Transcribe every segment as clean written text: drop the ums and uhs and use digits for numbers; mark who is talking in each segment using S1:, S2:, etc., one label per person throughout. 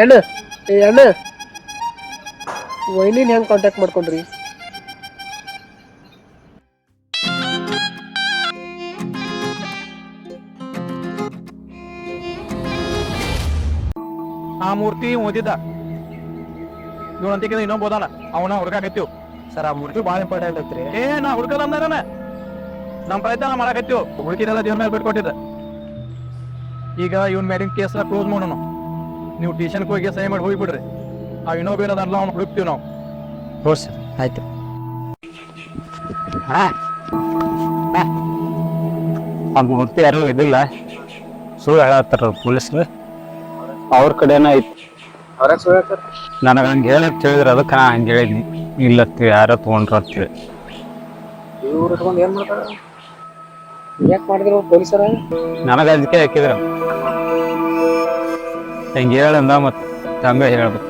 S1: ಎಣ್ಣ ಎಣ್ಣ ವೈನಿನ್ ಹೆಂಗ್ ಕಾಂಟ್ಯಾಕ್ಟ್ ಮಾಡ್ಕೊಂಡ್ರಿ?
S2: ಆ ಮೂರ್ತಿ ಓದಿದ್ದ ಇವನಂತಿಕ ಇನ್ನೊಬ್ಬ ಓದಾನ ಅವನ ಹುಡುಕಾಕತ್ತೀವ್
S3: ಸರ್. ಆ ಮೂರ್ತಿ ಭಾಳ ಇಂಪಾರ್ಟೆಂಟ್ ಐತ್ರಿ.
S2: ನಾ ಹುಡ್ಕಲ್ಲ ಅಂದಾರನ ನಮ್ಮ ಪ್ರಯತ್ನ ಮಾಡಾಕತ್ತೀವ್. ಹುಡುಕಿದೆಲ್ಲ ದೇವ್ರ ಮೇಲೆ ಬಿಟ್ಕೊಟ್ಟಿದ್ದ. ಈಗ ಇವನ್ ಮೇಲಿನ ಕೇಸ್ ಕ್ಲೋಸ್ ಮಾಡೋಣ. ನೀವು ಟ್ಯೂಷನ್ಗೆ ಹೋಗಿ ಸಹಿ ಮಾಡಿ ಹೋಗ್ಬಿಡ್ರಿ. ಆ ಇನ್ನೊಬ್ಬ ಏನದಲ್ಲ ಅವ್ನು ಹುಡುಕ್ತೀವಿ ನಾವು.
S3: ಹೋ ಸರ್, ಆಯ್ತು. ಆ ಮೂರ್ತಿ ಯಾರು ಇದಿಲ್ಲ, ಸುಳ್ಳು ಹೇಳತ್ತಾರ ಪೊಲೀಸ್ರು. ಅವ್ರ ಕಡೆನ ಐತಿ. ನನಗೆ ಹಂಗೆ ಹೇಳಕ್ ಹೇಳಿದ್ರೆ ಅದಕ್ಕೆ ನಾ ಹಂಗೆ ಹೇಳಿದ್ನಿ. ಇಲ್ಲತ್ತಿ ಯಾರೋ ತೊಗೊಂಡ್ರು ಅಂತೇಳಿ.
S1: ಯಾಕೆ ಮಾಡಿದ್ರು ಪೊಲೀಸರ?
S3: ನನಗೆ ಅದಕ್ಕೆ ಹಾಕಿದ್ರ ಹೆಂಗೆ ಹೇಳಂದ ಮತ್ತೆ ಹಂಗ ಹೇಳ್ಬೇಕು.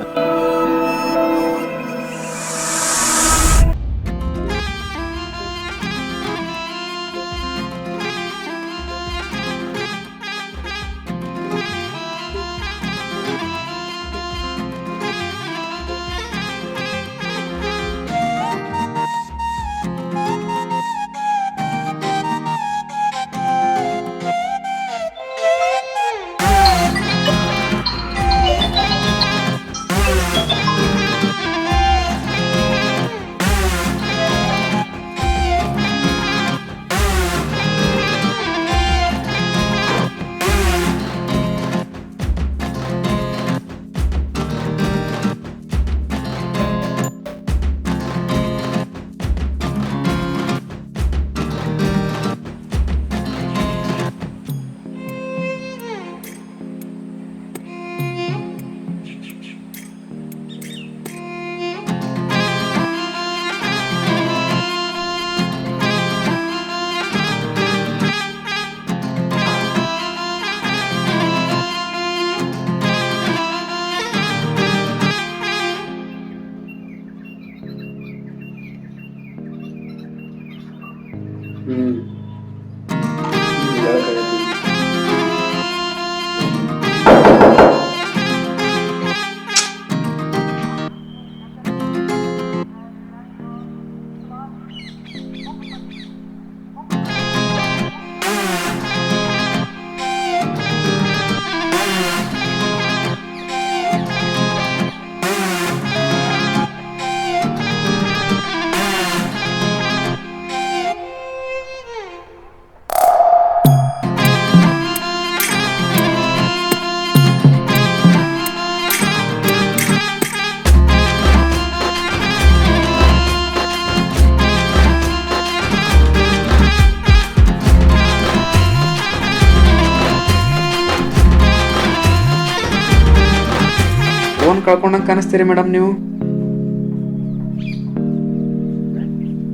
S4: ಕಳ್ಕೊಂಡಂಗೆ ಕಾಣಿಸ್ತೀರಿ ಮೇಡಮ್ ನೀವು.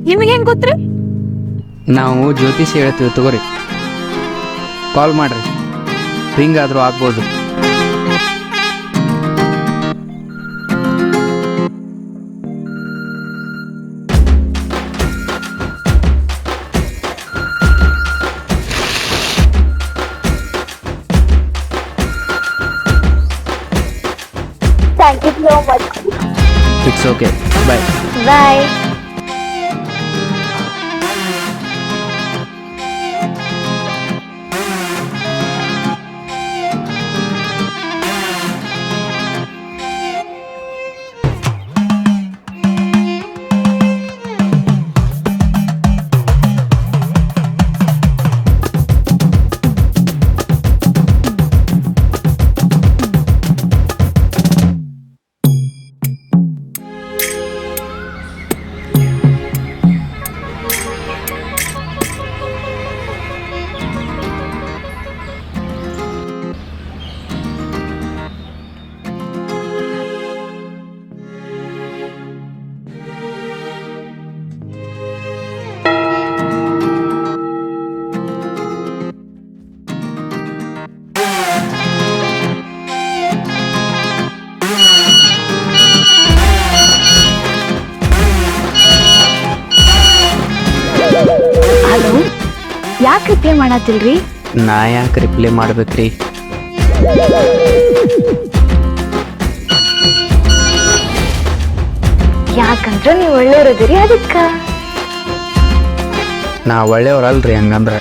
S5: ನಿಮಗೆ ಹೆಂಗ್ ಗೊತ್ತ್ರಿ?
S6: ನಾವು ಜ್ಯೋತಿಷಿ ಹೇಳ್ತೀವಿ ತಗೋರಿ. ಕಾಲ್ ಮಾಡ್ರಿ, ರಿಂಗ್ ಆದ್ರೂ ಆಗ್ಬೋದು.
S5: Thank you so much.
S6: It's okay. Bye.
S5: Bye. ಯಾಕೆ ರಿಪ್ಲೈ ಮಾಡತ್ತಿಲ್ರಿ?
S6: ನಾ ಯಾಕೆ ರಿಪ್ಲೈ ಮಾಡ್ಬೇಕ್ರಿ?
S5: ಯಾಕಂದ್ರ ನೀವು ಒಳ್ಳೆಯವ್ರದಿರಿ ಅದಕ್ಕ.
S6: ನಾ ಒಳ್ಳೆಯವ್ರಲ್ರಿ ಹಂಗಂದ್ರೆ.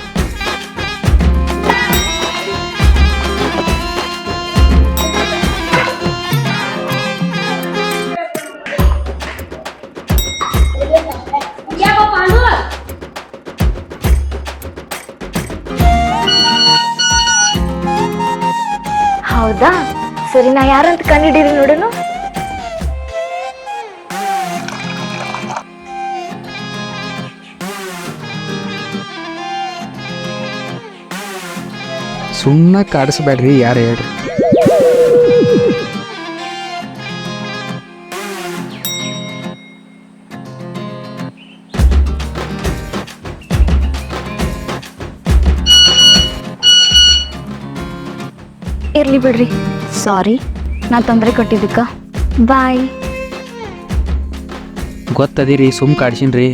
S5: ಹೌದಾ, ಸರಿ, ನಾ ಯಾರಂತ ಕಂಡಿಡೀರಿ ನೋಡೋನು.
S6: ಸುಮ್ಮನೆ ಕಾಡಿಸ್ಬೇಡ್ರಿ, ಯಾರು ಹೇಳ್ರಿ.
S5: ಇರ್ಲಿ ಬಿಡ್ರಿ, ಸಾರಿ ನಾ ತೊಂದರೆ ಕೊಟ್ಟಿದ್ದಕ್ಕ. ಬಾಯ್.
S6: ಗೊತ್ತದಿರಿ, ಸುಮ್ ಕಾಡ್ಸಿನ್ರಿ.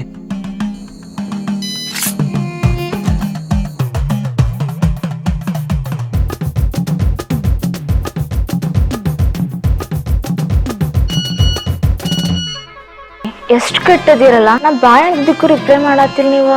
S5: ಎಷ್ಟು ಕೆಟ್ಟದಿರಲ್ಲ, ನಾ ಬಾಯ್ ಅಂದಿದ್ದಕ್ಕೂ ರಿಪ್ಲೈ ಮಾಡತ್ತಿಲ್ ನೀವ.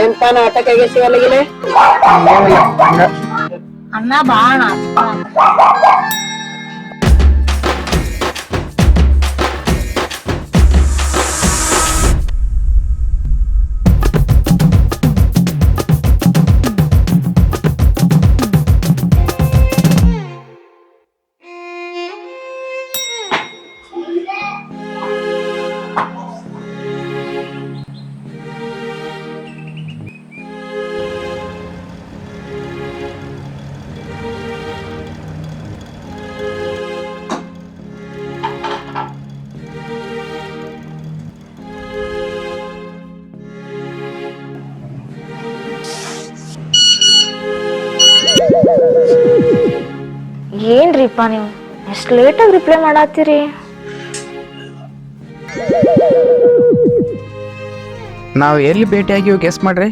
S1: ಎಂತ ನಾಟಕ ಸಿಗಲಿಗೆ
S5: ಅಣ್ಣ ಬಾಣ. ಏನ್ರಿಪ್ಪ ನೀವು ಎಷ್ಟು ಲೇಟಾಗಿ ರಿಪ್ಲೈ ಮಾಡತ್ತೀರಿ?
S6: ನಾವು ಎಲ್ಲಿ ಭೇಟಿಯಾಗಿವು ಗೆಸ್ ಮಾಡ್ರಿ.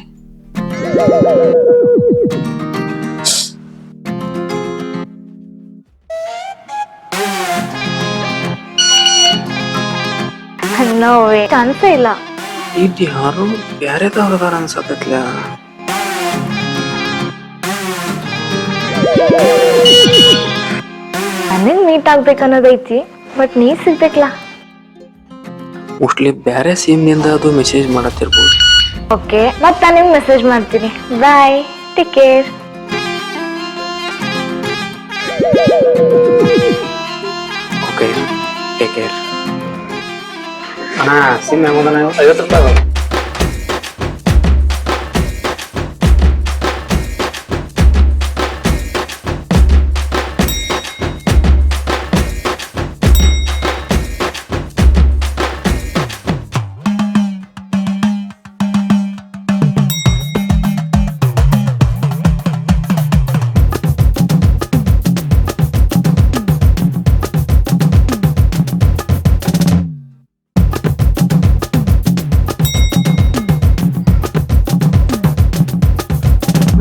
S5: ನೋವೇ ಚಾನ್ಸೇ ಇಲ್ಲ.
S4: ಇದು ಯಾರು ಬ್ಯಾರೆದವ್ರದಾರ ಅನ್ಸತ್ತೈತ್ಲ.
S5: ನನಗ್ ಮೀಟ್ ಆಗ್ಬೇಕನ್ನೋದೈತಿ, ಬಟ್ ನೀ ಸಿಗ್ಬೇಕಲ್ಲ.
S4: ಮೋಸ್ಟ್ಲಿ ಬ್ಯಾರೆ ಸಿಮ್ನಿಂದ ಅದು ಮೆಸೇಜ್ ಮಾಡತ್ತಿರ್ಬೋದು.
S5: ಓಕೆ, ಮತ್ ನಾನು ನಿಮ್ಗೆ ಮೆಸೇಜ್ ಮಾಡ್ತೀನಿ. Bye, take care.
S4: Okay, take care.
S3: ಅಣ್ಣ ಸಿಮ್ ಹೆಂಗೋದಣ್ಣ? 50 ರೂಪಾಯಿ.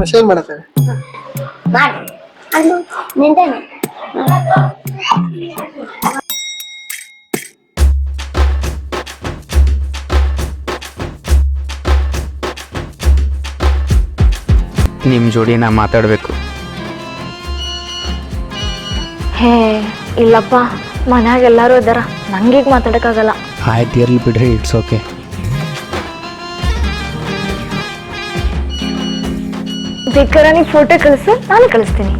S1: ಮೆಸೇಜ್ ಮಾಡತ್ತೆ.
S6: ನಿಮ್ಮ ಜೋಡಿ ನಾ ಮಾತಾಡಬೇಕು.
S5: ಹೇ ಇಲ್ಲಪ್ಪ, ಮನ್ಯಾಗ ಎಲ್ಲಾರು ಅದಾರ, ನಂಗೀಗ ಮಾತಾಡಕ್ಕಾಗಲ್ಲ.
S6: ಆಯ್ತು, ಇರ್ಲಿ ಬಿಡ್ರಿ, ಇಟ್ಸ್ ಓಕೆ.
S5: ಬೇಕಾದ್ರೆ ನೀವು ಫೋಟೋ ಕಳಿಸು, ನಾನು ಕಳಿಸ್ತೀನಿ.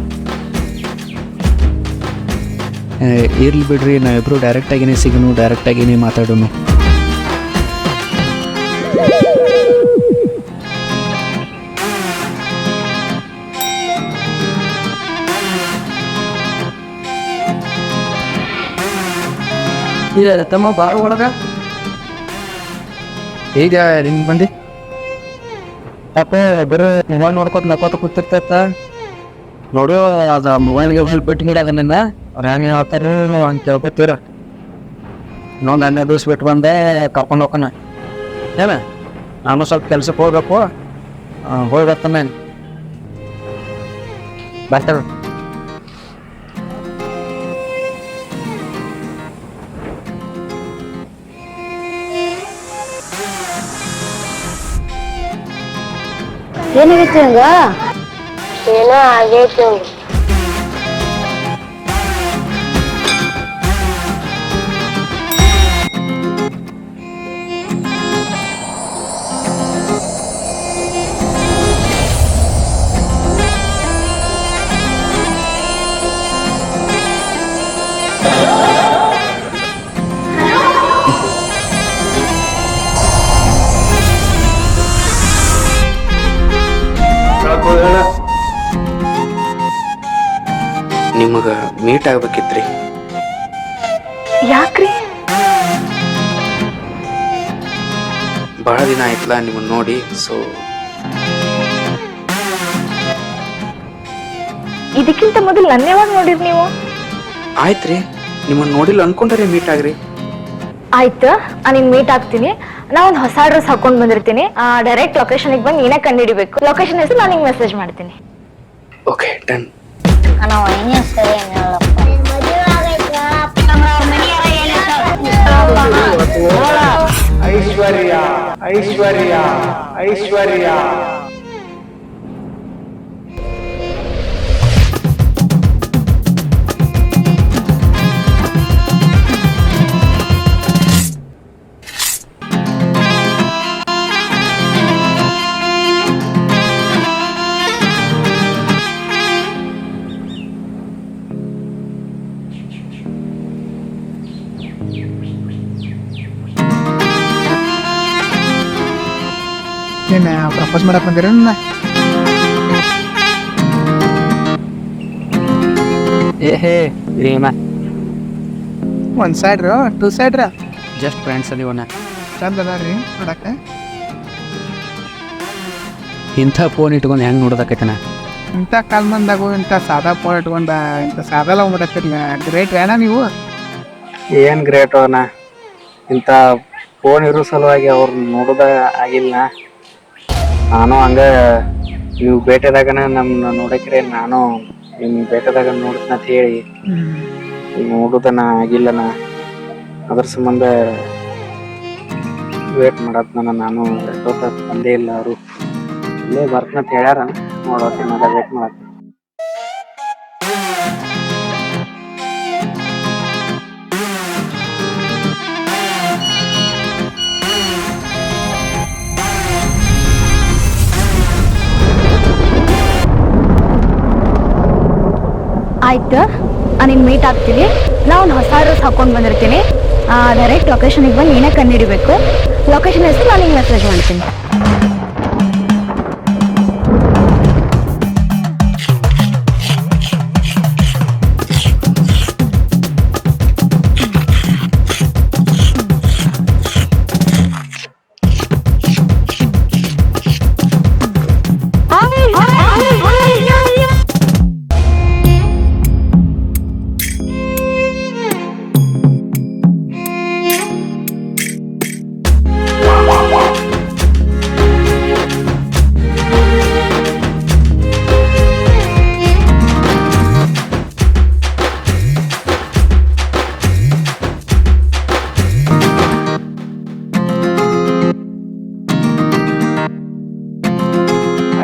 S6: ಇರ್ಲಿ ಬಿಡ್ರಿ, ನಾವಿಬ್ರು ಡೈರೆಕ್ಟಾಗಿನೇ ಸಿಗೋನು, ಡೈರೆಕ್ಟಾಗಿನೇ ಮಾತಾಡೋನು. ಇಲ್ಲ ತಮ್ಮ ಬಾರ ಒಳಗ ಈಗ ಹಿಂಗೆ ಬಂದು ಅಪ್ಪ ಬರೀ ಮೊಬೈಲ್ ನೋಡ್ಕೊತ ನಕ್ಕೋತ ಕೂತಿರ್ತೈತ ನೋಡು ಅದು ಮೊಬೈಲ್ಗೆ ಸ್ವಲ್ಪ ಬಿಟ್ಟು ಹಿಡಿಯದ ನನ್ನ ಅವ್ರು ಹೆಂಗೆ ಹೇಳ್ತಾರೆ ಹಂಗೆ ಕೇಳ್ಕೊತೀರ ಇನ್ನೊಂದು 12 ದಿವ್ಸ ಬಿಟ್ಟು ಬಂದೆ ಕರ್ಕೊಂಡು ಹೋಗೋಣ ಏನ ನಾನು ಸ್ವಲ್ಪ ಕೆಲ್ಸಕ್ಕೆ ಹೋಗ್ಬೇಕು ಹೋಗಿ ಬರ್ತಾನೆ ಬರ್ತಾರ
S5: ಏನಾಗೈತಿ ಹಂಗ
S1: ಏನೋ ಆಗೈತಿ
S4: ನಿಮಗ ಮೀಟ್ ಆಗ್ಬೇಕಿತ್ರಿ.
S5: ಯಾಕ್ರಿ
S4: ಬಹಳ ದಿನ ಆಯ್ತಲ್ಲ ನಿಮ್ಮನ್ನ ನೋಡಿ. ಸೊ
S5: ಇದಕ್ಕಿಂತ ಮೊದಲು ನನ್ನ ಯಾವಾಗ ನೋಡಿರಿ ನೀವು?
S4: ಆಯ್ತ್ರಿ, ನಿಮ್ಮನ್ನ ನೋಡಿಲ್ಲ ಅನ್ಕೊಂಡ್ರೆ ಮೀಟ್ ಆಗ್ರಿ.
S5: ಆಯ್ತು, ನಿನ್ ಮೀಟ್ ಆಗ್ತೀನಿ. ನಾ ಒಂದು ಹೊಸ ಡ್ರೆಸ್ ಹಾಕೊಂಡ್ ಬಂದಿರ್ತೀನಿ. ಡೈರೆಕ್ಟ್ ಲೊಕೇಶನ್ಗೆ ಬಂದು ನೀನೇ ಕಂಡುಹಿಡಿಬೇಕು. ಲೊಕೇಶನ್ ಹೆಸರು ನಾನು ನಿಂಗೆ ಮೆಸೇಜ್ ಮಾಡ್ತೀನಿ.
S4: Okay done.
S1: ನಾವು ಏನೇ ಸರಿ
S2: ಐಶ್ವರ್ಯ ಐಶ್ವರ್ಯ ಐಶ್ವರ್ಯ
S7: ನೀನು ಪ್ರಪೋಸ್ ಮಾಡಕ್ ಬಂದಿರ
S6: ಏ ಏನ
S7: ಒಂದು ಸೈಡ್ರ 2 ಸೈಡ್ರ
S6: ಜಸ್ಟ್ ಫ್ರೆಂಡ್ಸ್ ಅದೀವಣ್ಣ.
S7: ಚಂದ ಅದಾರ್ರಿ ನೋಡಕ್ಕೆ.
S6: ಇಂಥ ಫೋನ್ ಇಟ್ಕೊಂಡು ಹೆಂಗೆ ನೋಡೋದಕ್ಕೈತಣ್ಣ?
S7: ಇಂಥ ಕಾಲ್ ಮಂದಾಗು ಇಂಥ ಸಾದಾ ಫೋನ್ ಇಟ್ಕೊಂಡ ಇಂಥ ಸಾದಾ ಲವ್ ಮಾಡತ್ತಿರ್ಲ ಗ್ರೇಟ್ ಏನ ನೀವು?
S3: ಏನು ಗ್ರೇಟ್ ಅವನ ಇಂಥ ಫೋನ್ ಇರೋ ಸಲುವಾಗಿ ಅವ್ರು ನೋಡೋದ ಆಗಿಲ್ಲ. ನಾನು ಹಂಗೆ ನೀವು ಬೇಟೆದಾಗನ ನಮ್ಮನ್ನ ನೋಡಕ್ರೆ ನಾನು ನಿಮ್ಮ ಬೇಟೆದಾಗ ನೋಡ್ತಂತ ಹೇಳಿ ನೋಡೋದನ ಆಗಿಲ್ಲನ. ಅದ್ರ ಸಂಬಂಧ ವೇಟ್ ಮಾಡತ್ನ. ನಾನು ಎಷ್ಟೊತ್ತ ಬಂದೇ ಇಲ್ಲ. ಅವರು ಇಲ್ಲೇ ಬರ್ತನಂತ ಹೇಳ್ಯಾರ. ನೋಡೋತೀನಿ ಅದ ವೇಟ್ ಮಾಡತ್ತೀನಿ.
S5: ಆಯ್ತು, ನಿನ್ ಮೀಟ್ ಆಗ್ತೀನಿ. ನಾ ಒಂದು ಹೊಸ ಡ್ರೆಸ್ ಹಾಕೊಂಡು ಬಂದಿರ್ತೀನಿ. ಡೈರೆಕ್ಟ್ ಲೊಕೇಶನ್ಗೆ ಬಂದು ನೀನೇ ಕಂಡುಹಿಡಿಬೇಕು. ಲೊಕೇಶನ್ ಹೆಸರು ನಾನು ನಿಂಗೆ ಮೆಸೇಜ್ ಮಾಡ್ತೀನಿ.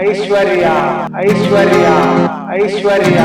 S2: ಐಶ್ವರ್ಯ ಐಶ್ವರ್ಯ ಐಶ್ವರ್ಯ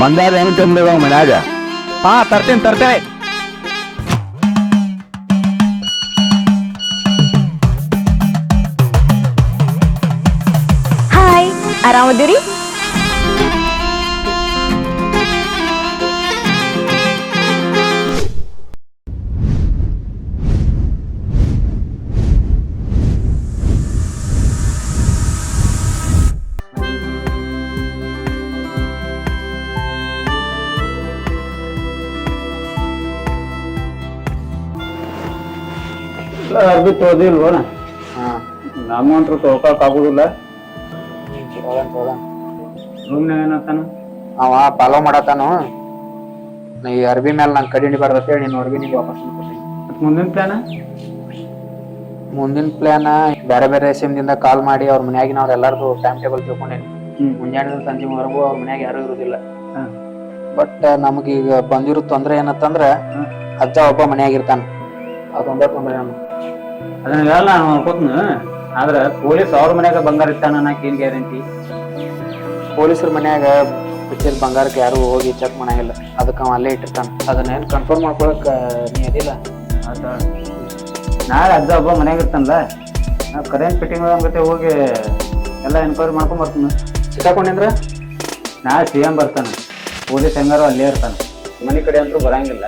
S3: ಬಂದಾರ ಏನು ತಂದ ಮನ್ಯಾಗ
S2: ಹಾ ತರ್ತೇನೆ
S5: ಹಾಯ್, ಆರಾಮದಿರಿ?
S3: ಅರ್ಬಿ ತೊಳ್ದಿಲ್ವನ ನಮ್ಮಂಟ್ರು ತೊಳ್ಕೊಳಕ್ ಆಗುದಿಲ್ಲ ರೂಮ್ನಾಗ ಏನತ್ತಾನ
S4: ಅವ ಫಾಲೋ ಮಾಡತ್ತಾನು. ಈ ಅರ್ಬಿ ಮೇಲೆ ನಂಗೆ ಕಡಿ ಹಿಡಿಬಾರ್ದು ಅಂತೇಳಿ ನೀನು ಅರ್ಬಿ ನಿಂಗೆ ವಾಪಸ್ ಕೊಡ್ತೀನಿ.
S3: ಮುಂದಿನ ಪ್ಲಾನ
S4: ಮುಂದಿನ ಪ್ಲಾನ್ ಬೇರೆ ಬೇರೆ ಸಿಮ್ದಿಂದ ಕಾಲ್ ಮಾಡಿ ಅವ್ರ ಮನ್ಯಾಗಿನ ಅವ್ರ ಎಲ್ಲಾರ್ದು ಟೈಮ್ ಟೇಬಲ್ ತಿಳ್ಕೊಂಡೇನಿ. ಮುಂಜಾನೆ ಸಂಜೆವರೆಗೂ ಅವ್ರ ಮನ್ಯಾಗ ಯಾರು ಇರುದಿಲ್ಲ. ಬಟ್ ನಮಗೀಗ ಬಂದಿರೋ ತೊಂದ್ರೆ ಏನತ್ತಂದ್ರ ಅಜ್ಜ ಒಬ್ಬ ಮನ್ಯಾಗ ಇರ್ತಾನ. ಅದೊಂದೇ ತೊಂದ್ರೆ ನಮ್ಗೆ.
S3: ಅದನ್ನೆಲ್ಲ ನಾನು ಅನ್ಕೋತ್ನ. ಆದ್ರ ಪೊಲೀಸ್ ಅವ್ರ ಮನ್ಯಾಗ ಬಂಗಾರ ಇರ್ತಾನ ಅನ್ನಕ್ ಏನ್ ಗ್ಯಾರಂಟಿ?
S4: ಪೊಲೀಸರ ಮನ್ಯಾಗ ಬಿಟ್ಟಿದ್ ಬಂಗಾರಕ್ಕೆ ಯಾರು ಹೋಗಿ ಚೆಕ್ ಮಾಡಂಗಿಲ್ಲ. ಅದಕ್ಕೆ ಅವ ಅಲ್ಲೇ ಇಟ್ಟಿರ್ತಾನ. ಅದನ್ನೇನು ಕನ್ಫರ್ಮ್ ಮಾಡ್ಕೊಳಕ್ ನೀ ಅದಿಲ್ಲ.
S3: ನಾಳೆ ಅಜ್ಜ ಒಬ್ಬ ಮನ್ಯಾಗ ಇರ್ತಾನಲ್ಲ, ನಾವು ಕರೆಂಟ್ ಫಿಟ್ಟಿಂಗ್ ಜೊತೆ ಹೋಗಿ ಎಲ್ಲ ಎನ್ಕ್ವೈರಿ ಮಾಡ್ಕೊಂಡ್ ಬರ್ತೀನಿ.
S4: ಸಿಕ್ಕಾಕೊಂಡಿಂದ್ರ
S3: ನಾಳೆ CM ಬರ್ತಾನೆ. ಪೊಲೀಸ್ ಹೆಂಗಾರು ಅಲ್ಲೇ ಇರ್ತಾನೆ. ಮನೆ ಕಡೆ ಅಂತೂ ಬರಂಗಿಲ್ಲ.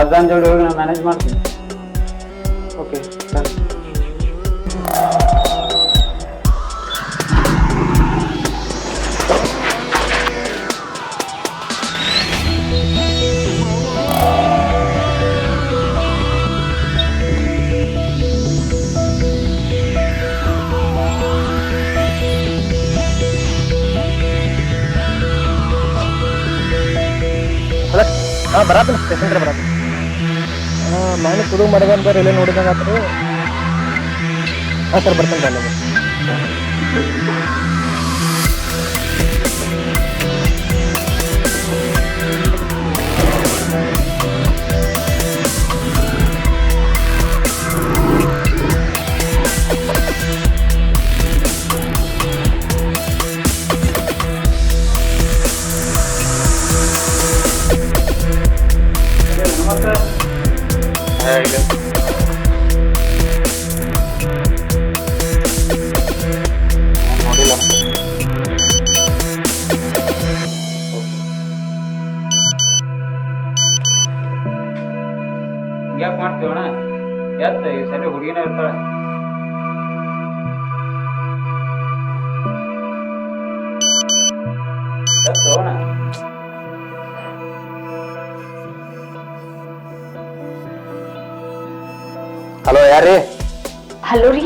S3: ಅಜ್ಜನ ಜೋಡಿ ಹೋಗಿ ನಾನು ಮ್ಯಾನೇಜ್ ಮಾಡ್ತೀನಿ.
S4: ಓಕೆ ಸರಿ.
S2: ಬರತ್ತ ಸ್ಟೇಷನ್ ಕಡೆ ಬರತ್ತ. ಮನೆ ಕುದು ಮಾಡಿದಂತ ಎಲ್ಲ ನೋಡಿದಂಗ ಆತ್ರಿ. ಹಾಂ ಸರ್ ಬರ್ತೇನೆ ಅಲ್ಲ. ನೋಡಿಲ್ಲ.
S3: ಯಾಕೆ ಮಾಡ್ತೀವಣ್ಣ? ಎತ್ತ ಈ ಸರಿ ಹುಡುಗಿನ ಇರ್ತಾಳೆ. ಎತ್ತೋಣ.
S4: ಹಲೋ, ಯಾರ್ರೀ?
S5: ಹಲೋ ರೀ,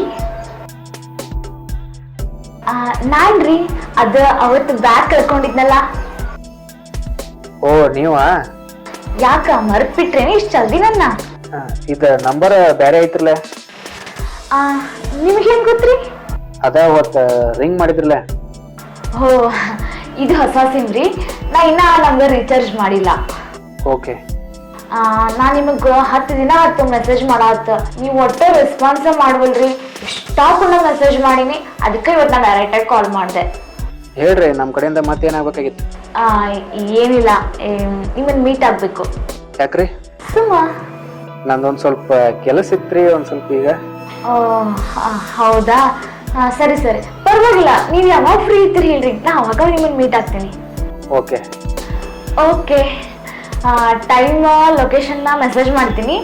S5: ನಾನ್ರಿ ಅದ ಅವತ್ತು ಬ್ಯಾಗ್ ಕಳ್ಕೊಂಡಿದ್ನಲ್ಲ.
S4: ಓ ನೀವಾ?
S5: ಯಾಕ ಮರ್ತ್ಬಿಟ್ರೇನಿ ಇಷ್ಟ ಜಲ್ದಿ ನನ್ನ?
S4: ಇದ ನಂಬರ್ ಬೇರೆ ಐತ್ರಲ್ಲ.
S5: ನಿಮ್ಗೇನ್ ಗೊತ್ತ್ರಿ?
S4: ಅದ ಅವತ್ತ ರಿಂಗ್ ಮಾಡಿದ್ರಲ್ಲ.
S5: ಓ, ಇದು ಹೊಸ ಸಿಮ್ ರೀ. ನಾ ಇನ್ನ ನಂಬರ್ ರೀಚಾರ್ಜ್ ಮಾಡಿಲ್ಲ.
S4: ಓಕೆ.
S5: ನಾ ನಿಮಗ್ 10 ದಿನ ಆಯ್ತು ಮೆಸೇಜ್ ಮಾಡತ್ತ, ನೀವು ಒಟ್ಟೆ ರೆಸ್ಪಾನ್ಸ ಮಾಡ್ವಲ್ರಿ. ಇಷ್ಟಾಪುಣ್ಣ ಮೆಸೇಜ್ ಮಾಡೀನಿ. ಅದಕ್ಕೆ ಇವತ್ತು ನಾ ಡೈರೆಕ್ಟಾಗಿ ಕಾಲ್ ಮಾಡಿದೆ.
S4: ಹೇಳ್ರಿ, ನಮ್ಮ ಕಡೆಯಿಂದ ಮತ್ತೇನಾಗಬೇಕಾಗಿತ್ತು?
S5: ಏನಿಲ್ಲ, ನಿಮ್ಮನ್ನ ಮೀಟ್ ಆಗ್ಬೇಕು.
S4: ಯಾಕ್ರಿ?
S5: ಸುಮ್ಮ
S4: ನಂದೊಂದು ಸ್ವಲ್ಪ ಕೆಲಸ ಇತ್ರಿ, ಒಂದು ಸ್ವಲ್ಪ ಈಗ.
S5: ಹೌದಾ? ಸರಿ ಸರಿ, ಪರವಾಗಿಲ್ಲ. ನೀವು ಯಾವಾಗ ಫ್ರೀ ಇರ್ತೀರಿ ಹೇಳ್ರಿ, ನಾ ಅವಾಗ ನಿಮ್ಮನ್ನ ಮೀಟ್ ಆಗ್ತೀನಿ.
S4: ಓಕೆ
S5: ಓಕೆ, ಟೈಮ್ ಲೊಕೇಶನ್ನ ಮೆಸೇಜ್ ಮಾಡ್ತೀನಿ.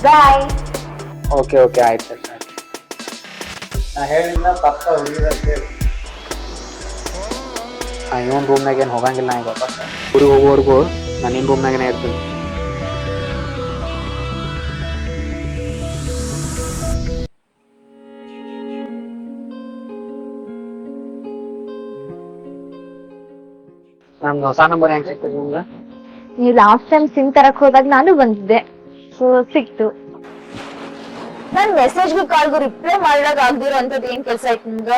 S5: ಬಾಯ್.
S4: ಓಕೆ ಓಕೆ, ಆಯ್ತು ಸರ್.
S3: ನಾ ಹೇಳಿಲ್ಲ ಪಕ್ಕ ಹುಡುಗಿರತ್ತೆ.
S4: ಇವನ್ ರೂಮ್ನಾಗ ಏನು ಹೋಗಂಗಿಲ್ಲ. ನಾ ಈಗ ವಾಪಸ್ ಊರಿಗೆ ಹೋಗೋವರೆಗೂ ನಾನು ನಿನ್ನ ರೂಮ್ನಾಗೇನೆ ಇರ್ತೀನಿ. ನಮ್ದು ಹೊಸ ನಂಬರ್ ಹೆಂಗೆ ಸಿಗ್ತದೆ ನಿಮ್ಗೆ?
S5: ನೀವು ಲಾಸ್ಟ್ ಟೈಮ್ ಸಿಮ್ ತರಕ್ ಹೋದಾಗ ನಾನು ಬಂದಿದ್ದೆ, ಸೊ ಸಿಕ್ತು. ನನ್ ಮೆಸೇಜ್ಗೂ ಕಾಲ್ಗೂ ರಿಪ್ಲೈ ಮಾಡಿದಾಗ ಆಗ್ದಿರೋ ಅಂತದ್ ಏನ್ ಕೆಲ್ಸ ಆಯ್ತು ನಿಮ್ಗ?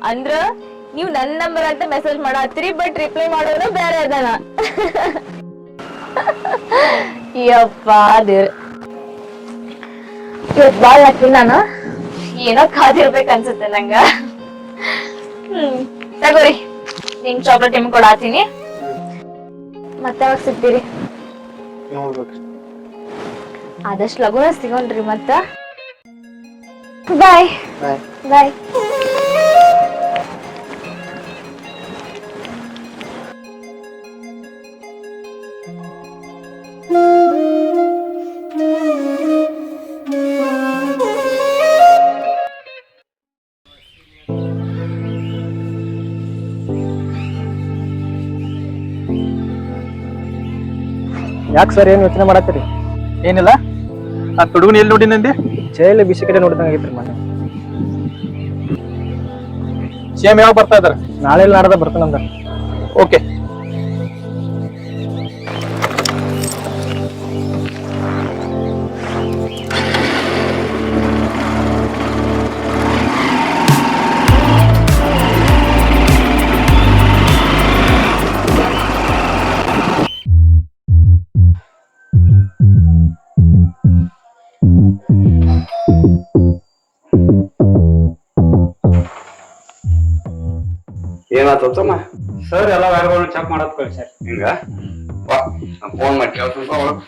S5: ಅಂದ್ರ ನೀವ್ ನನ್ ನಂಬರ್ ಅಂತ ಮೆಸೇಜ್ ಮಾಡತ್ತೀರಿ ಬಟ್ ರಿಪ್ಲೈ ಮಾಡೋರು ಬೇರೆ ಅದಾನ. ಯಪ್ಪ ದೇವ್ರ, ಇವತ್ ಬಾಳ್ ಹಾಕಿ ನಾನು ಏನೋ ಕಾದಿರ್ಬೇಕು ಅನ್ಸುತ್ತೆ ನಂಗ. ತಗೋರಿ ನಿಮ್ ಚಾಕ್ಲೇಟ್ ನಿಮ್ಗೆ ಕೊಡಾತೀನಿ. ಮತ್ತೆ ಯಾವಾಗ ಸಿಗ್ತೀರಿ? ಆದಷ್ಟು ಲಗುನ ಸಿಗೋಣ್ರಿ ಮತ್ತ. ಬಾಯ್ ಬಾಯ್.
S6: ಯಾಕೆ ಸರ್ ಏನು ಯೋಚನೆ ಮಾಡತ್ತೀರಿ?
S2: ಏನಿಲ್ಲ, ಆ ತುಡುಗನ ಎಲ್ಲಿ ನೋಡಿ ನಂದಿ?
S6: ಜೈಲು ಬಿಸಿ ಕಡೆ ನೋಡಿದಂಗಾಗೈತ್ರಿ ಮನೆ.
S2: ಸಿಎಂ ಯಾವಾಗ ಬರ್ತಾ ಇದಾರೆ?
S6: ನಾಳೆ ನಾಡ್ದ ಬರ್ತಾನಂದ.
S2: ಓಕೆ.
S3: ಏನಾತಮ್ಮ ಸರ್? ಎಲ್ಲ ವ್ಯಾಲ್ಗಳನ್ನ ಚೆಕ್ ಮಾಡಕ್ ಕಳ್ಸ್ಯಾರ. ಹಿಂಗ ಫೋನ್ ಮಾಡಿ ಕೇಳ್ತಂತ ಒಳಗ್.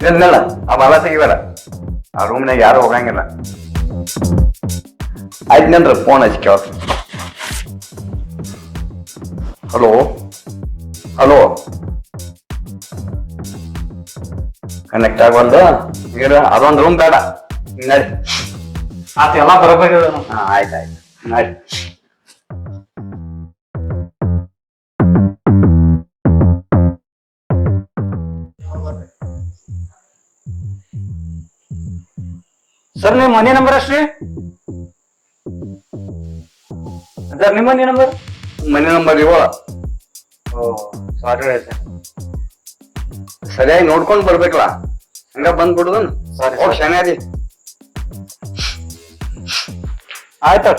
S3: ಏನಿಲ್ಲ, ಆ ಬಾಲ ತೆಗಿಬೇಡ. ಆ ರೂಮ್ನಾಗ ಯಾರು ಹೋಗಂಗಿಲ್ಲ. ಆಯ್ತು ನಂದ್ರ ಫೋನ್ ಹಚ್ಚಿ ಕೇಳ. ಹಲೋ ಹಲೋ, ಕನೆಕ್ಟ್ ಆಗವಲ್ದು. ಅದೊಂದು ರೂಮ್ ಬೇಡ, ನಡಿ. ಆತ ಎಲ್ಲ ಬರಬೇಕು. ಹಾ ಆಯ್ತಾಯ್ತು, ನಡಿ. ಸರ್ ನಿಮ್ಮ ಮನೆ ನಂಬರ್ ಅಷ್ಟ್ರಿ? ಸರ್ ನಿಮ್ಮ ಮನೆ ನಂಬರ್? ಮನೆ ನಂಬರ್ ಇವ. ಸಾರಿ ಸರ್, ಸರಿಯಾಗಿ ನೋಡ್ಕೊಂಡ್ ಬರ್ಬೇಕಲ್ಲ, ಹಂಗ ಬಂದ್ಬಿಡುದ. ಓ ಶನಿಯಾರಿ ಆಯ್ತು.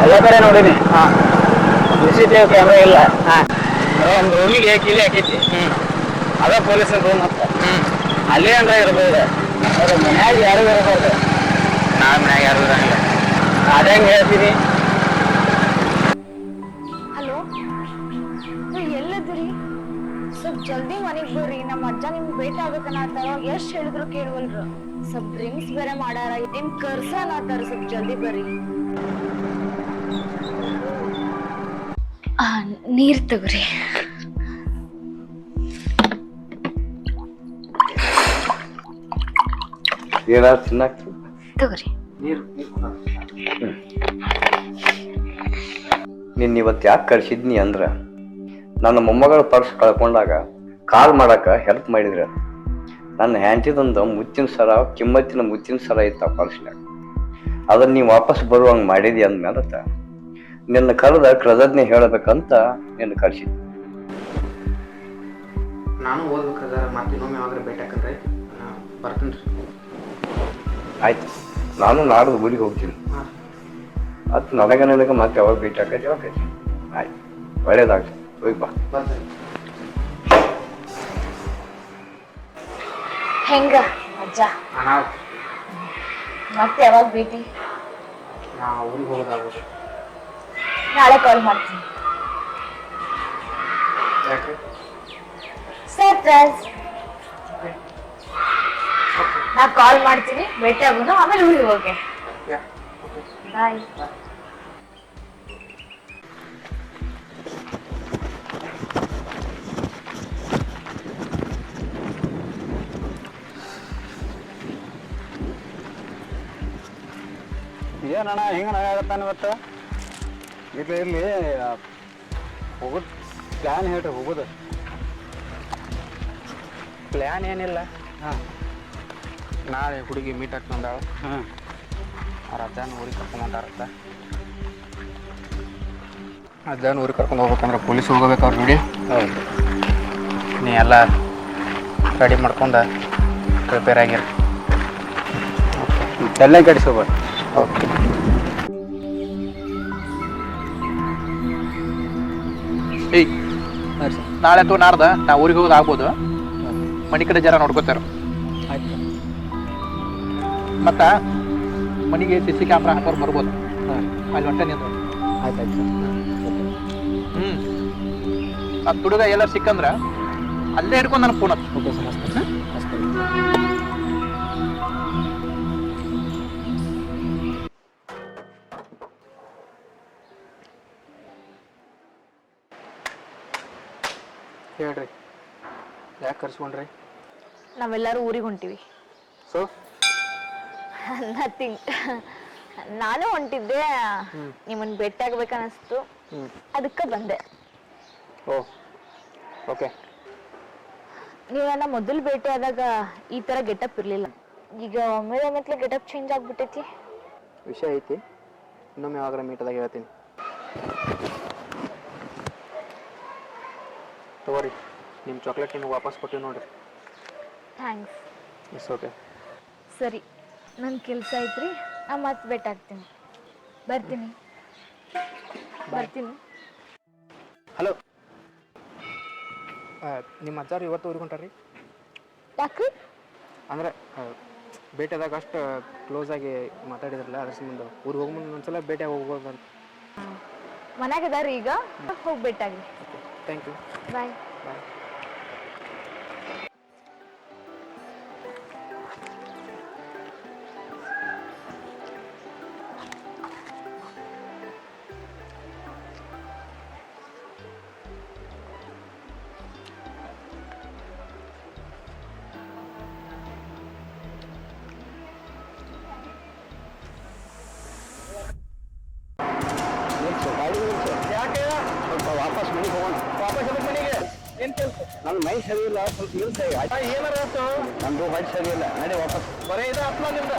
S3: ಎಲ್ಲ ಕಡೆ ನೋಡಿನಿ. CCTV ಕ್ಯಾಮ್ರಾ ಇಲ್ಲ. ಒಂದು ರೂಮಿಗೆ ಕೀಲಿ ಹಾಕೈತಿ. ಅದ ಪೊಲೀಸ್ ರೂಮ್ ಅಂತ. ಅಲ್ಲೇ ಅಂದ್ರೆ ಇರ್ಬೋದು. ಅದ್ರ ಮನ್ಯಾಗ ಯಾರು ಇರಬಾರ್ದು. ನಾಳೆ ಮನ್ಯಾಗ ಯಾರು ಇರಂಗಿಲ್ಲ. ಅದೇ ಹೆಂಗ್ ಹೇಳ್ತೀನಿ.
S5: ಹಲೋ, ನೀವು ಎಲ್ಲದಿರಿ? ಸ್ವಲ್ಪ ಜಲ್ದಿ ಮನೆಗ್ ಬರ್ರಿ. ನಮ್ಮ ಅಜ್ಜ ನಿಮ್ಗೆ ಭೇಟಿ ಆಗ್ಬೇಕನ್ನತ್ತಾರ. ಎಷ್ಟ್ ಹೇಳಿದ್ರು ಕೇಳುವಲ್ರು. ಸ್ವಲ್ಪ ಡ್ರಿಂಕ್ಸ್ ಬೇರೆ ಮಾಡಾರ, ನಿಮ್ ಕರ್ಸನತ್ತಾರ. ಸ್ವಲ್ಪ ಜಲ್ದಿ ಬರ್ರಿ. ನೀರ್ ತಗೋರಿ.
S3: ಏನಾದ್ರು ತಿನ್ನಕ್
S5: ತಗೋರಿ.
S3: ನಿನ್ನ ಇವತ್ತು ಯಾಕೆ ಕಳ್ಸಿದ್ನಿ ಅಂದ್ರ, ನನ್ನ ಮೊಮ್ಮಗಳ ಪರ್ಸ್ ಕಳ್ಕೊಂಡಾಗ ಕಾಲ್ ಮಾಡಾಕ ಹೆಲ್ಪ್ ಮಾಡಿದ್ರ. ನನ್ನ ಹ್ಯಾಂಟಿದೊಂದು ಮುತ್ತಿನ ಸರ, ಕಿಮ್ಮತ್ತಿನ ಮುತ್ತಿನ ಸರ ಇತ್ತ ಪರ್ಸ್ನಾಗ. ಅದನ್ನ ನೀವು ವಾಪಸ್ ಬರುವಂಗ ಮಾಡಿದಿ ಅಂದ್ಮೇಲೆ ನಿನ್ನ ಕರೆದ ಕೃತಜ್ಞೆ ಹೇಳಬೇಕಂತ ನಿನ್ನ ಕಳ್ಸಿದ್ನಿ.
S4: ನಾನು ಓದ್ಬೇಕಾದ್ರೆ ಮತ್ತೆ ಇನ್ನೊಮ್ಮೆ ಯಾವಾಗ್ರೆ ಭೇಟಿ ಹಾಕಂದ್ರೆ ಬರ್ತೀನಿ.
S3: ಆಯ್ತು, ನಾನು ನಾಡ್ದು ಊರಿಗೆ ಹೋಗ್ತೀನಿ. ಅದು ನನಗ ಮತ್ತೆ ಯಾವಾಗ ಭೇಟಿ ಹಾಕೈತಿ ಯಾವಾಗೈತಿ. ಆಯ್ತು, ಒಳ್ಳೇದಾಗ್ಲಿ. ಹೋಗಿ ಬಾ.
S5: ಹೆಂಗ ಅಜ್ಜ? ಮತ್ತೆ ಯಾವಾಗ ಭೇಟಿ?
S4: ಊರಿಗೆ ಹೋಗೋದಾಗೋದು.
S5: ನಾಳೆ ಕಾಲ್ ಮಾಡ್ತೀನಿ. ಸರ್ಪ್ರೈಸ್. ನಾ ಕಾಲ್ ಮಾಡ್ತೀನಿ, ಭೇಟಿ ಆಗೋಣ, ಆಮೇಲೆ ಊರಿಗೆ ಹೋಗಿ. ಬಾಯ್.
S3: ಅಣ್ಣ ಹಿಂಗೆ ಆಗತ್ತಾನ ಇವತ್ತು ಇರ್ಲಿ ಹೋಗೋದು ಪ್ಲ್ಯಾನ್ ಹೇಳ್ರಿ ಹೋಗೋದು.
S4: ಪ್ಲ್ಯಾನ್ ಏನಿಲ್ಲ,
S3: ಹಾಂ
S4: ನಾಳೆ ಹುಡುಗಿ ಮೀಟ್ ಹಾಕ್ತಂದಾಳ,
S3: ಹಾಂ
S4: ಅವ್ರ ಅಜ್ಜನ ಊರಿಗೆ ಕರ್ಕೊಂಬಂದಾರತ್ತ. ಅಜ್ಜನ ಊರಿಗೆ ಕರ್ಕೊಂಡು ಹೋಗ್ಬೇಕಂದ್ರೆ ಪೊಲೀಸ್ ಹೋಗ್ಬೇಕು ಅವ್ರ ನೋಡಿ.
S3: ಹೌದು.
S4: ನೀ ಎಲ್ಲ ರೆಡಿ ಮಾಡ್ಕೊಂಡು ಪ್ರಿಪೇರ್ ಆಗಿರಿ.
S3: ಎಲ್ಲ ಕಡಿಸ್ಕೋಬೇಡಿ.
S4: ಓಕೆ.
S2: ಏಯ್ ನಾಳೆ ಅಥವಾ ನಾಡ್ದ ನಾ ಊರಿಗೆ ಹೋಗೋದು ಆಗ್ಬೋದು. ಮನೆ ಕಡೆ ಜನ ನೋಡ್ಕೋತಾರ.
S6: ಆಯ್ತು
S2: ಮತ್ತ ಮನೆಗೆ ಸಿ ಸಿ ಕ್ಯಾಮ್ರಾ ಹಾಕೋರು ಬರ್ಬೋದು.
S6: ಹಾಂ
S2: ಅಲ್ಲಿ ಹೊಟ್ಟೆ ನಿಂತು
S6: ಆಯ್ತು ಆಯ್ತು ಸರ್.
S2: ಆ ತುಡುಗ ಎಲ್ಲರೂ ಸಿಕ್ಕಂದ್ರ ಅಲ್ಲೇ ಹಿಡ್ಕೊಂಡು ನನಗೆ ಫೋನ್ ಹಚ್ಚು.
S6: ಓಕೆ ಸರ್ ಅಷ್ಟೇ ಅಷ್ಟೇ.
S4: ಹೇಳ್ರಿ, ಯಾಕೆ ಕರ್ಸ್ಕೊಂಡ್ರಿ?
S5: ನಾವೆಲ್ಲರೂ ಊರಿಗೆ ಹೊಂಟಿವಿ.
S4: So
S5: nothing. ನಾನು ಹೊಂಟಿದ್ದೆ, ನಿಮ್ಮನ್ನ ಭೇಟಿ ಆಗ್ಬೇಕನ್ನಿಸ್ತು, ಅದಕ್ಕೆ ಬಂದೆ.
S4: ಓ ಓಕೆ.
S5: ನೀವು ನನ್ನ ಮೊದಲು ಭೇಟಿ ಆದಾಗ ಈ ಥರ ಗೆಟಪ್ ಇರಲಿಲ್ಲ. ಈಗ ಒಮ್ಮೆ ಗೆಟಪ್ ಚೇಂಜ್ ಆಗ್ಬಿಟ್ಟೈತಿ.
S4: ವಿಷಯ ಐತಿ, ಇನ್ನೊಮ್ಮೆ ಯಾವಾಗಾರ ಮೀಟದಾಗ ಹೇಳ್ತೀನಿ. ತಗೋರಿ, ನಿಮ್ಮ ಚಾಕ್ಲೇಟ್ ನಿಮಗೆ ವಾಪಸ್ ಕೊಟ್ಟಿವಿ ನೋಡ್ರಿ.
S5: ಥ್ಯಾಂಕ್ಸ್.
S4: It's okay.
S5: ಸರಿ, ನನ್ನ ಕೆಲಸ ಐತ್ರಿ, ನಾ ಮತ್ತೆ ಭೇಟಿ ಆಗ್ತೀನಿ. ಬರ್ತೀನಿ.
S4: ಹಲೋ, ನಿಮ್ಮ ಅಜ್ಜಾರು ಇವತ್ತು ಊರಿಗೆ ಹೊಂಟಾರ್ರಿ?
S5: ಯಾಕ್ರಿ?
S4: ಅಂದರೆ ಭೇಟಿಯಾದಾಗ ಅಷ್ಟು ಕ್ಲೋಸ್ ಆಗಿ ಮಾತಾಡಿದ್ರಲ್ಲ, ಅದ್ರ ಸಂಬಂಧ ಊರಿಗೆ ಹೋಗಿ ಮುಂದೆ ಒಂದ್ಸಲ ಭೇಟಿಯಾಗಿ ಹೋಗ್ಬೋದು ಅಂತ.
S5: ಮನ್ಯಾಗ ಅದಾರಿ, ಈಗ ಹೋಗಿ ಭೇಟಿಯಾಗಿ.
S4: Okay, thank you.
S5: Bye.
S4: Bye.
S3: ವಾಪಸ್ ಮನೆಗೆ ಹೋಗೋಣ.
S2: ವಾಪಸ್ ಮನೆಗೆ ಏನ್ ಕೆಲಸ?
S3: ನನ್ನ ಮೈ ಸರಿ ಇಲ್ಲ, ಸ್ವಲ್ಪ ನಿಲ್ಸ.
S2: ಏನಾರ
S3: ನಮ್ದು ಹೊಟ್ಟೆ ಸರಿ ಇಲ್ಲ, ನಡಿ ವಾಪಸ್.
S2: ಬರೀ ಇದು ಹತ್ಲ ನಿಮ್ದು.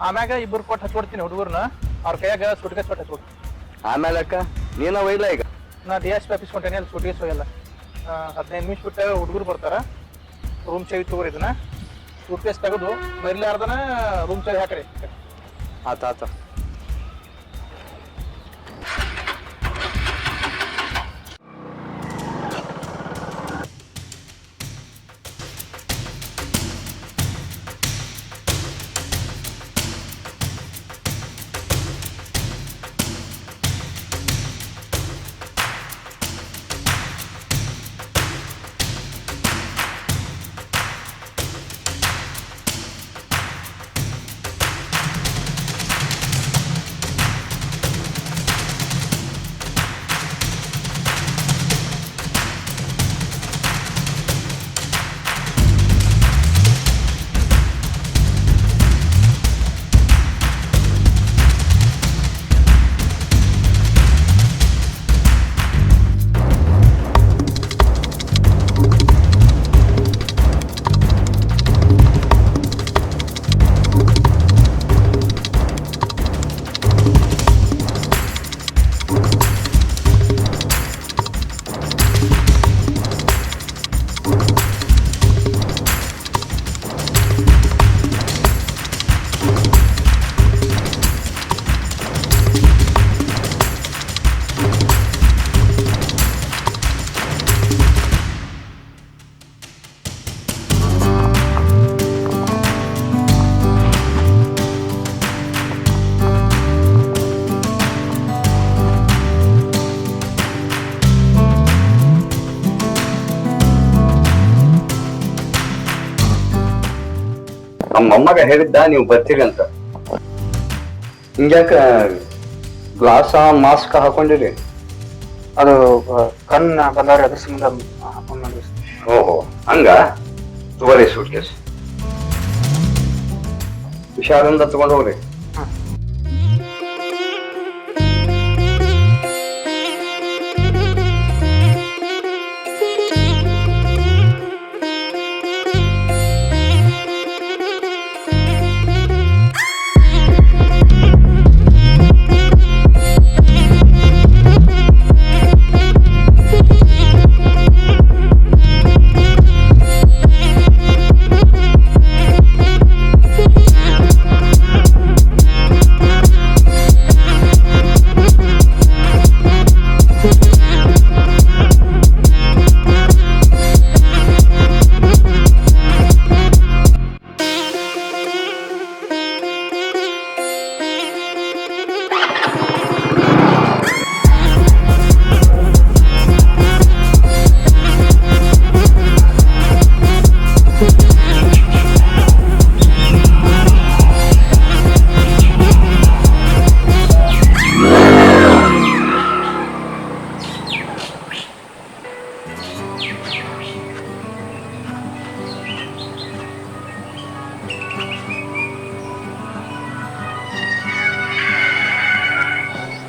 S2: ಆಮ್ಯಾಗ ಇಬ್ಬರು ಕೊಟ್ಟು ಹಚ್ಕೊಡ್ತೀನಿ ಹುಡುಗರ್ನ, ಅವ್ರ ಕೈಯಾಗ ಸುಟ್ಕೇಸ್ ಕೊಟ್ಟು ಹಚ್ಕೊಡ್ತೀನಿ.
S3: ಆಮೇಲೆ ಅಕ್ಕ ನೀನ ಒಯ್ಲ ಈಗ.
S2: ನಾ ಡಿ ಎಸ್ ಪಿ ಆಫೀಸ್ ಕೊಂಟೇನಿ, ಅಲ್ಲಿ ಸುಟ್ಕೇಸ್ ಹೋಗಲ್ಲ. 15 ನಿಮಿಷ ಬಿಟ್ಟು ಹುಡುಗರು ಬರ್ತಾರ. ರೂಮ್ ಚಾವಿ ತಗೋರಿ, ಇದನ್ನ ಸುಟ್ಕೇಸ್ ತೆಗೆದು ಮರಿಲಾರ್ದನ ರೂಮ್ ಚಾವಿ ಹಾಕ್ರಿ.
S3: ಆತ
S8: ಮೊಮ್ಮಗ ಹೇಳಿದ್ದ ನೀವು ಬರ್ತೀರಿ ಅಂತ. ಹಿಂಗ್ಯಾಕ ಗ್ಲಾಸ್ ಮಾಸ್ಕ್ ಹಾಕೊಂಡಿರಿ?
S4: ಅದು ಕಣ್ಣು ಬಂದವ್ರಿ ಅದ್ರ ಸಂಬಂಧ ಹಾಕೊಂಡ್ ಬಂದ್ರಿ.
S8: ಓಹೋ ಹಂಗ. ತಗೋರಿ ಸೂಟ್ ಕೇಸ್, ಹುಷಾರಿಂದ ತಗೊಂಡ್ ಹೋಗ್ರಿ.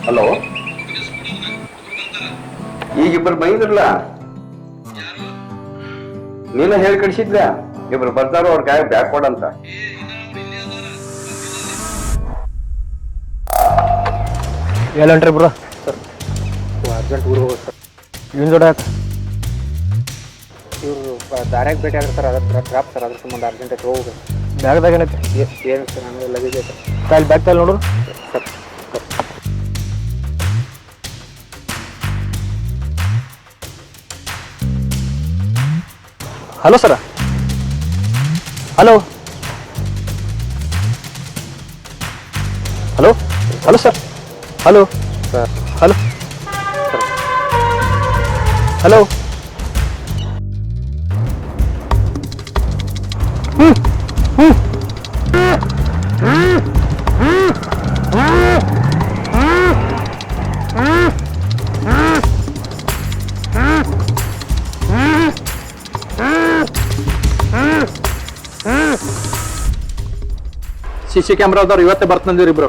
S8: ಹಲೋ, ಈಗ ಇಬ್ಬರು ಬಂದಿದ್ರಲ್ಲ, ನೀನ ಹೇಳಿ ಕಳಿಸಿದ್ರ ಇಬ್ರು ಬರ್ತಾರೋ ಅವ್ರ ಕೈ ಬ್ಯಾಗ್ ಕೊಡಂತ.
S6: ಎಲ್ಲಂಟ್ರಿ ಬ್ರೋ?
S4: ಅರ್ಜೆಂಟ್ ಊರಿಗೆ ಹೋಗೋದು ಸರ್.
S6: ಇವ್ನ ಜೋಡ
S4: ಇವರು ದಾರ್ಯಾಗ ಭೇಟಿ ಆಗ್ರಿ ಸರ್. ಅದ್ರ ಟ್ರಾಪ್ ಸರ್, ಅದ್ರ ಸಂಬಂಧ ಅರ್ಜೆಂಟ್ ಆಗಿ ಹೋಗ್ಬೇಕು.
S6: ಬ್ಯಾಗ್ದಾಗ ಏನೈತಿ?
S4: ಏನು ಸರ್, ನನಗೆ ಲಗೇಜ್ ಐತೆ
S6: ತಾಯಿ ಬ್ಯಾಗ್ ತಾಯಿ ನೋಡು.
S4: Sir.
S6: Hello sir, hello hello hello sir, hello
S4: sir,
S6: hello hello.
S2: CC ಕ್ಯಾಮ್ರಾದವ್ರು ಇವತ್ತೇ ಬರ್ತಂದಿರಿ ಇಬ್ರು.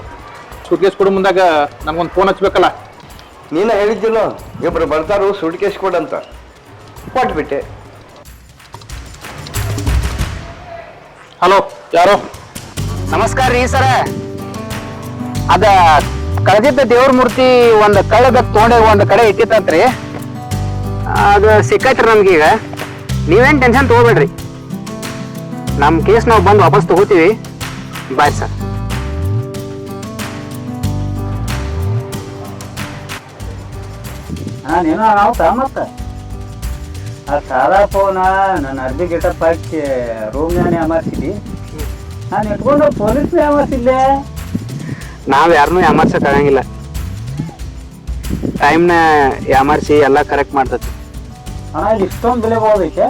S2: ಸೂಟ್ ಕೇಸ್ ಕೊಡು ಮುಂದಾಗ ನಮ್ಗೊಂದು ಫೋನ್ ಹಚ್ಬೇಕಲ್ಲ.
S8: ನೀನ ಹೇಳಿದ್ದಿಲ್ಲೋ ಇಬ್ರು ಬರ್ತಾರೋ ಸೂಟ್ ಕೇಸ್ ಕೊಡಂತ, ಕೊಟ್ಬಿಟ್ಟೆ.
S2: ಹಲೋ, ಯಾರೋ?
S9: ನಮಸ್ಕಾರ ರೀ ಸರ. ಅದ ಕಳೆದಿದ್ದ ದೇವ್ರ ಮೂರ್ತಿ ಒಂದ್ ಕಳೆದ ತೊಗೊಂಡೆ ಒಂದ್ ಕಡೆ ಇಟ್ಟಿತ್ತಂತ್ರಿ. ಅದು ಸಿಕ್ಕೈತ್ರಿ ನಮ್ಗೀಗ. ನೀವೇನ್ ಟೆನ್ಷನ್ ತಗೋಬೇಡ್ರಿ, ನಮ್ ಕೇಸ್ ನಾವು ಬಂದು ವಾಪಸ್ ತಗೋತೀವಿ. Bye sir.
S3: ನಾನೇನೋ ನಾವು ಮತ್ತ ಆ ಸಾದಾ ಫೋನ ನನ್ನ ಅರ್ಬಿ ಗೆಟಪ್ ಹಾಕಿ ರೂಮ್ನಾನೆ ಅಮರ್ಸಿದಿ. ನಾನು ಇಟ್ಕೊಂಡು ಪೊಲೀಸ್ ಅಮರ್ಸಿದ್ದೆ.
S9: ನಾವ್ ಯಾರನ್ನೂ ಯಾಮಾರ್ಸಕ್ ಆಗಂಗಿಲ್ಲ. ಟೈಮ್ನ ಯಾಮಾರ್ಸಿ ಎಲ್ಲಾ ಕರೆಕ್ಟ್ ಮಾಡ್ತತಿ.
S3: ಹಣ ಇಷ್ಟೊಂದು ಬೆಲೆ ಬೋದೈತೆ.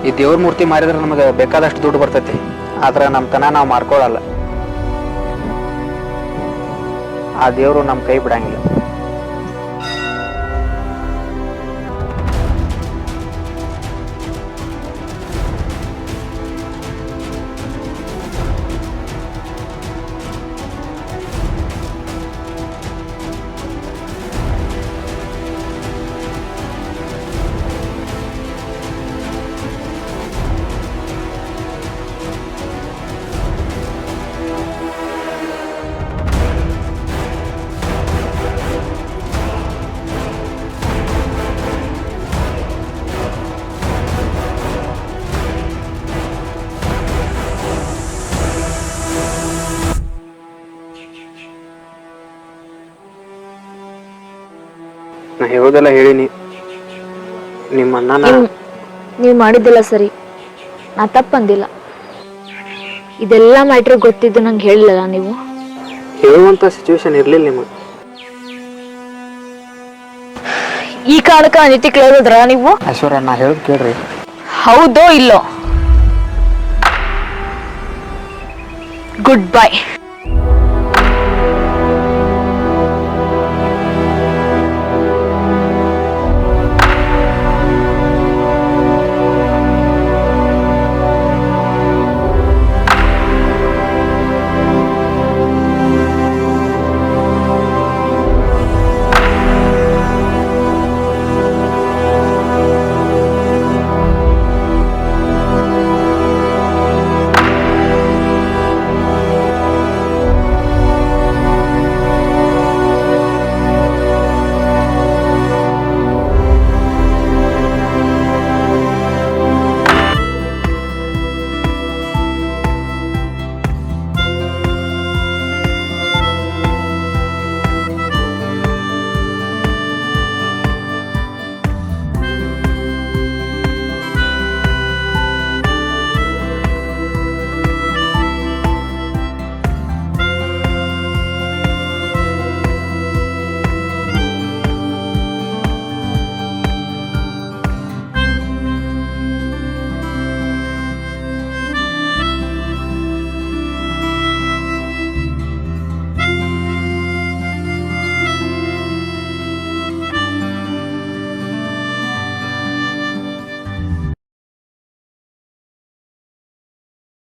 S4: ಈ ದೇವ್ರ ಮೂರ್ತಿ ಮಾರಿದ್ರೆ ನಮಗೆ ಬೇಕಾದಷ್ಟು ದುಡ್ಡು ಬರ್ತೈತಿ. ಆದ್ರೆ ನಮ್ಮ ತನ ನಾವು ಮಾರ್ಕೊಳ್ಳಲ್ಲ. ಆ ದೇವ್ರು ನಮ್ಮ ಕೈ ಬಿಡಂಗಿಲ್ಲ. ಹೇಳೋದೆಲ್ಲ ಹೇಳಿನಿ. ನಿಮ್ಮ ಅಣ್ಣನ
S5: ನೀವು ಮಾಡಿದ್ದಿಲ್ಲ ಸರಿ, ನಾ ತಪ್ಪಂದಿಲ್ಲ. ಇದೆಲ್ಲ ಮ್ಯಾಟ್ರ್ ಗೊತ್ತಿದ್ದು ನಂಗೆ ಹೇಳಿಲ್ಲ ನೀವು.
S4: ಹೇಳುವಂತ ಸಿಚುವೇಶನ್ ಇರ್ಲಿಲ್ಲ ನಿಮಗೆ.
S5: ಈ ಕಾರಣಕ್ಕೆ ಅನಿತಿ ಕೇಳಿದ್ರ ನೀವು?
S4: ಐಶ್ವರ್ಯ, ನಾ ಹೇಳೋದು ಕೇಳ್ರಿ.
S5: ಹೌದೋ ಇಲ್ಲೋ? Good bye.